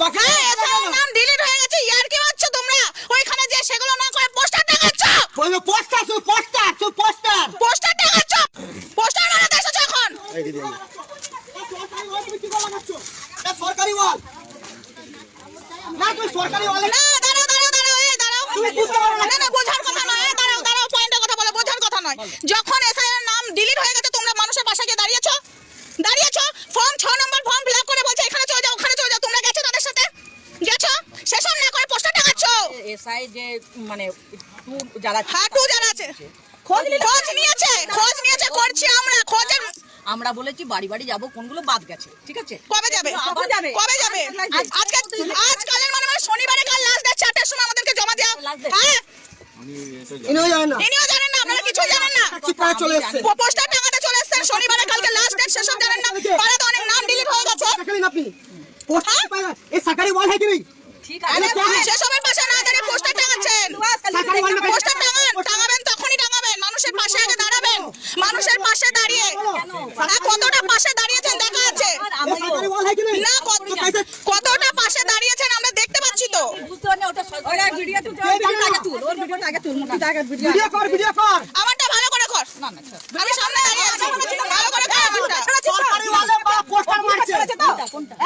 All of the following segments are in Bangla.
বাকি নাম ডিলিট হয়ে গেছে, ইয়ার কি হচ্ছে তোমরা? ওইখানে যে সেগুলো না করে পোস্টার টাঙাচ্ছ। পোস্টার টাঙাচ্ছ, পোস্টার বানাতে এসেছো এখন। সরকারি ওয়াল না, তুই সরকারি ওয়াল না, দাঁড়াও, তুমি বুঝতে পারো না। না, বোঝার কথা নয়, দাঁড়াও, পয়েন্টের কথা বলো, বোঝার কথা নয়। যখন এসআইআর নাম ডিলিট হয়ে গেছে, তোমরা মানুষের পাশে গিয়ে দাঁড়িয়েছো, ফর্ম 6 নম্বর ফর্ম ফিল আপ করে বলছে এখানে চলে যাও, ওখানে চলে যাও, তোমরা গেছো তাদের সাথে? গেছো? সেসব না করে পোস্টার টাঙাচ্ছ। এসআই যে মানে যারা আছে খোঁজ নিয়েছে, করছি আমরা খোঁজের। আমরা বলেছি বাড়ি বাড়ি যাবো, কোনগুলো বাদ গেছে, ঠিক আছে? কবে যাবে? আজকালের মানে শনিবারে কাল লাস্ট ডেট 4টার সময় আমাদেরকে জমা দেওয়া। হ্যাঁ, ইনিও জানেন না, আপনারা কিছুই জানেন না। চলে এসেছে পোস্টার টাঙাতে চলে এসেছেন, শনিবারে কালকে লাস্ট ডেট, সেসব জানেন না। পাড়াতে অনেক নাম ডিলিট হয়ে গেছে। আপনি পোস্টার এই সরকারি ওয়াল है कि नहीं? ঠিক আছে, সেসবের পাশে না দাঁড়িয়ে পোস্টার টাঙাচ্ছেন। পোস্টার টাঙাবেন, তখনই টাঙাবেন, মানুষের পাশে আগে দাঁড়াবেন। মানুষের পাশে দাঁড়িয়ে কতটা পাশে দাঁড়িয়েছেন দেখা আছে সরকারি ওয়াল है कि नहीं? না, কতটা পাশে দাঁড়িয়েছেন আমরা দেখতে পাচ্ছি তো। বুঝতে পারছি ওটা ভিডিও তুল, ওর ভিডিওটা আগে তুল, ভিডিও কর আমারটা ভালো করে কর। না আমি সামনে দাঁড়িয়ে আছি, ভালো করে কর আমারটা। সরকারি ওয়ালে বা পোস্টার মারছে।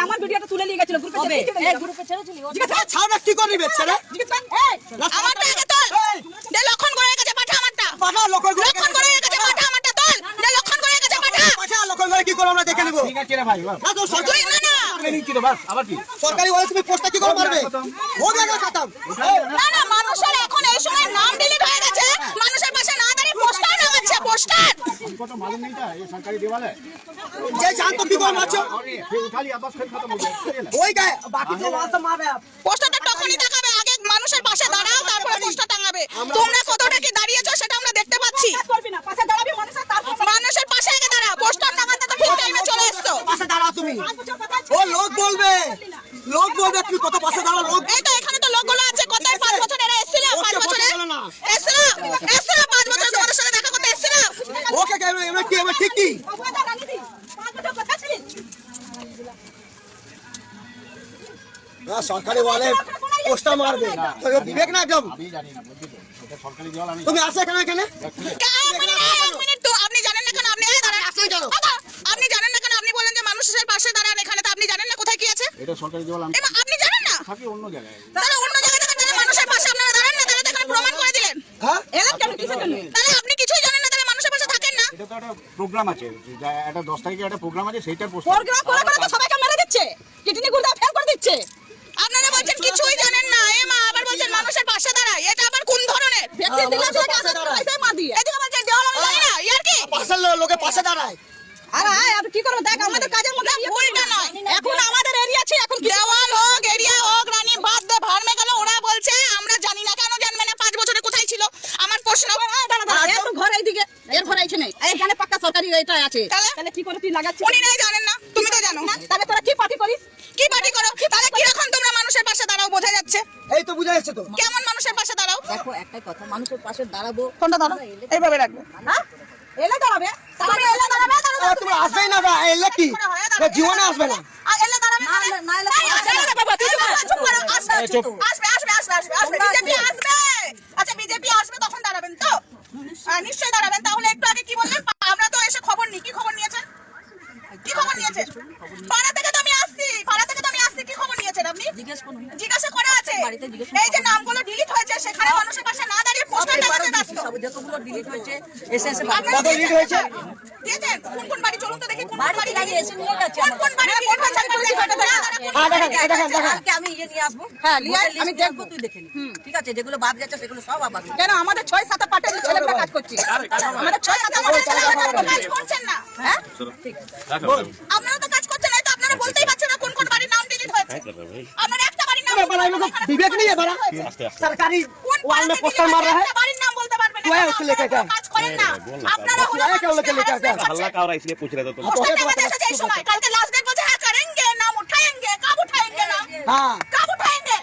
আমার ভিডিওটা তুলে নিয়ে গেছিল গ্রুপে ছেড়েছিলি। ছাড়া কি করবি ছেড়ে? আমারটা আগে তোল, দে লক্ষণ করে গেছে পাঠা আমারটা। পাঠা লক্ষণ করে লক্ষণ করে গেছে পাঠা আমারটা, তোল, দে লক্ষণ করে গেছে পাঠা। পাঠা লক্ষণ করে কি করব আমরা দেখে নেব। ঠিক আছে রে ভাই, না তো সরকারি তুই না কি রে বাস আবার কি? সরকারি ওয়ালে তুমি পোস্টার কি করে মারবে? ও জায়গা খতম। না, মানুষের এখন এই সময় নাম ডিলিট হয়ে গেছে, মানুষের পাশে না দাঁড়িয়ে পোস্টার লাগাচ্ছে, পোস্টার। हमको तो मालूम नहीं था ये सरकारी दीवार है। যে জানতো কি করে মারছো? और ये फिर उठा लिया बस फिर खत्म हो गया। ওই গায়ে বাকি যে ওয়াল সব মারবে। পোস্টারটা তখনই দেখাবে, আগে মানুষের পাশে দাঁড়াও, তারপরে পোস্টার টাঙাবে। তোমরা কতটা কি দাঁড়িয়েছো সেটা আমরা দেখতে পাচ্ছি। মানুষের পাশে আগে দাঁড়াও, পোস্টার টাঙাতে তো ঠিক টাইমে চলে এসছো। পাশে দাঁড়াও তুমি। ও লোক বলবে তুমি কত পাশে দাঁড়াও লোক। এই তো এখানে তো লোকগুলো আছে, কত 5 বছর এরা এসেছিল, 5 বছরে এসেছিল 5 বছর তোমাদের সাথে দেখা করতে এসেছিল। ওকে কেন এমন কি এমন ঠিক কি? না সরকারি ওয়ালে পোস্টার মারবে বিবেক না একদম। अभी जानी ना बुद्धि तो এটা সরকারি দীवार আমি তুমি আসো এখানে এক মিনিট তো আপনি জানেন না কেন? আপনি এই দাঁড়ান, আপনি জানেন না কেন? আপনি বলেন যে মানুষের পাশে দাঁড়ান, এখানে তো আপনি জানেন না কোথায় কি আছে? এটা সরকারি দীवार আমি আপনি জানেন না? থাকি অন্য জায়গায়। তাহলে অন্য জায়গায় থেকে মানুষের পাশে আপনারা দাঁড়ান না, তাহলে তো এখানে প্রমাণ করে দিলেন। হ্যাঁ এলাম কেন কিসের জন্য? তাহলে আপনি কিছুই জানেন না, তাহলে মানুষের পাশে থাকেন না। এটা তো একটা প্রোগ্রাম আছে, একটা 10 তারিখে একটা প্রোগ্রাম আছে, সেইটার পোস্ট প্রোগ্রাম করে করে তো সবাইকে মেরে দিচ্ছে, কিডনি গুলো ফেল করে দিচ্ছে। আপনারা বলছেন কিছুই জানেন না, এ মা আবার বলছেন মানুষের পাশে দাঁড়ায়, এটা আবার কোন ধরনের? ভ্যাকসিন দিলে তো কাছে পয়সা মা দিয়ে। এদিকে বলছেন দেওয়াল আমি জানি না, ইয়ার কি? পাশের লোকে পাশে দাঁড়ায়। আরে আর কি করব, দেখ আমাদের কাজের মধ্যে ভুলটা নয়, এখন আমাদের এরিয়া আছে, এখন দেওয়াল হোক এরিয়া হোক, রানী বাদ দে ভাড়মে গেল, ওরা বলছে আমরা জানি না। কেন জানবে না? 5 বছরে কোথায় ছিল? আমার প্রশ্ন। এর ঘর এইদিকে, এর ঘর এইখানে, এইখানে পাক্কা সরকারি এটা আছে। তাহলে? তাহলে কি করে তুই লাগাচ্ছিস? উনি নাই জানেন না, তুমি তো জানো। তাহলে তোরা কি পার্টি করিস? কি পার্টি করো? তাহলে কিরকম তোমরা মানুষের পাশে দাঁড়াও বোঝা যাচ্ছে। এই তো বুঝা যাচ্ছে তো। কেমন মানুষের পাশে দাঁড়াও? দেখো একটাই কথা, মানুষের পাশে দাঁড়াবো। কোনটা দাঁড়াও? এইভাবে রাখবে। হ্যাঁ এলে দাঁড়াবে, তুমি এলে দাঁড়াবে, আর তোমরা আসবেই না বা এলে কি জীবনে আসবে না। এলে দাঁড়াবে না এলে না এলে বাবা, তুই চুপ করো। আসবে বিজেপি আসবে। আচ্ছা বিজেপি আসবে তখন দাঁড়াবেন তো? নিশ্চয়ই দাঁড়াবেন। তাহলে একটু আগে কি বললেন? আমরা তো এসে খবর নিই। কি খবর নিয়েছেন? কি খবর নিয়েছেন? পাড়া থেকে তো আমি আসছি, কি খবর নিয়েছেন আপনি? জিজ্ঞাসা করা আছে। এই যে নামগুলো ডিলিট হয়েছে, সেখানে মানুষের পাশে না দাঁড়িয়ে পোস্টার টাঙাতে ব্যস্ত। যতগুলো ডিলিট হয়েছে এসে এসে কত লিড হয়েছে? দিয়েছেন? কোন বাড়ি? চলুন তো দেখি কোন বাড়ি বাড়ি থেকে এসে নিয়ে গেছে। কোন বাড়ি ডিলিট হয়েছে? দেখেন কালকে আমি ইয়ে নিয়ে আসবো। হ্যাঁ, নিয়ে আমি দেখবো, তুই দেখে নি। ঠিক আছে, যেগুলো বাদ যাচ্ছে সেগুলো সব আবার কেন আমাদের 6-7 পার্টির ছেলেমেয়েরা কাজ করছে। আমাদের 6-7 পার্টির ছেলেমেয়েরা কাজ করছেন না। হ্যাঁ আপনারা তো কাজ করছেন না, তো আপনারা বলতেই পারছেন না কোন বাড়ির নাম ডিলিট হয়েছে। আপনারা একটা বাড়ির নাম विवेक नहीं है बड़ा सरकारी वाल में पोस्टर मार रहा है। একটা বাড়ির নাম বলতে পারবেন तो है उसको लेकर क्या? কাজ করেন না আপনারা। है क्या लेकर लेकर क्या? हल्ला का हो रहा है इसलिए पूछ रहे थे तुम। পোস্টার টাঙাতে এসেছে এই সময়। কালকে লাস্ট ডেট বলছে হ্যাঁ करेंगे, नाम उठाएंगे, कब उठाएंगे नाम? हाँ कब उठाएंगे?